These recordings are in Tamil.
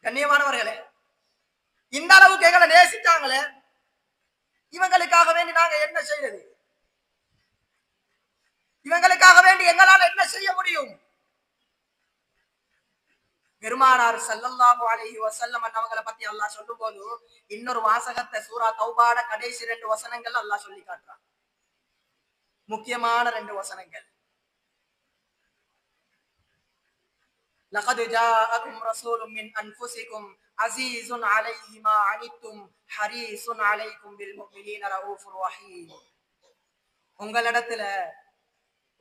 கண்ணியமானவர்களே, இந்த அளவுக்கு எங்களை நேசிச்சாங்களே, இவங்களுக்காக வேண்டி நாங்க என்ன செய்யறது? இவங்களுக்காக வேண்டி எங்களால் என்ன செய்ய முடியும்? பெருமானார் ஸல்லல்லாஹு அலைஹி வஸல்லம் அவங்களை பத்தி அல்லாஹ் சொல்லும் போது இன்னொரு வாசகத்தை சூரா தௌபாட கடைசி 2 வசனங்கள் அல்லாஹ் சொல்லி காட்டுறான். முக்கியமான 2 வசனங்கள். லகத் ஜாஅகும் ரசூலும் மின் அன்ஃபுசிகும் அஸீஸுன் அலைஹி மா அனித்தும் ஹரீஸுன் அலைக்கும் பில் முஃமினீன ரഊஃபுர் ரஹீம். உங்களிடத்துல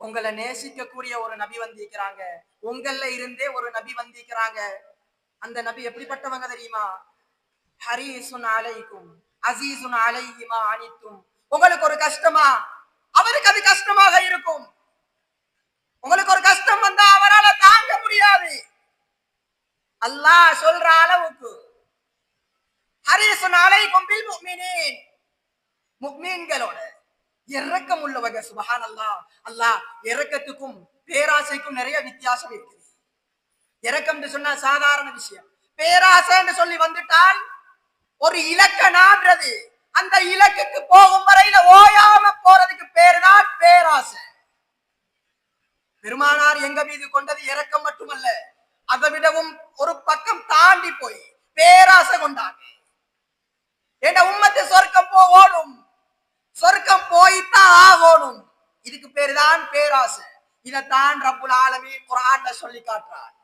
உங்களை நேசிக்கக்கூடிய ஒரு நபி வந்திருக்கிறாங்க. உங்கள இருந்தே ஒரு நபி வந்திருக்கிறாங்க. அந்த நபி எப்படிப்பட்டவங்க தெரியுமா? ஹரீஸுன் அலைக்கும் அஸீஸுன் அலைஹி மா அனித்தும். உங்களுக்கு ஒரு கஷ்டமா, அவருக்கு அது கஷ்டமாக இருக்கும். உங்களுக்கு ஒரு கஷ்டம் வந்தா அவரால் தாங்க முடியாது. அல்லாஹ் சொல்ற அளவுக்கு ஹரீஸுன் அலைக்கும் பில் முஃமினீன், முஃமின்களோட இரக்கம் உள்ளவங்க. சுப்ஹானல்லாஹ். அல்லாஹ் இரக்கத்துக்கும் பேராசைக்கும் நிறைய வித்தியாசம் இருக்குது. இரக்கம் சொன்னா சாதாரண விஷயம். பேராசைன்னு சொல்லி வந்துட்டால் ஒரு இலக்க நாடுறது, அந்த இலக்குக்கு போகும் வரையில ஓயாம போறதுக்கு பேரு தான் பேராசை. பெருமானார் எங்க மீது கொண்டது இரக்கம் மட்டுமல்ல, அதை விடவும் ஒரு பக்கம் தாண்டி போய் பேராசை கொண்டாங்க. என் உம்மத்து சொர்க்கம் போகணும், சொர்க்கம் போய்தான் ஆகணும். இதுக்கு பேருதான் பேராசை. இதைத்தான் ரப்புல் ஆலமீன் குர்ஆன்ல சொல்லி காட்டுறார்.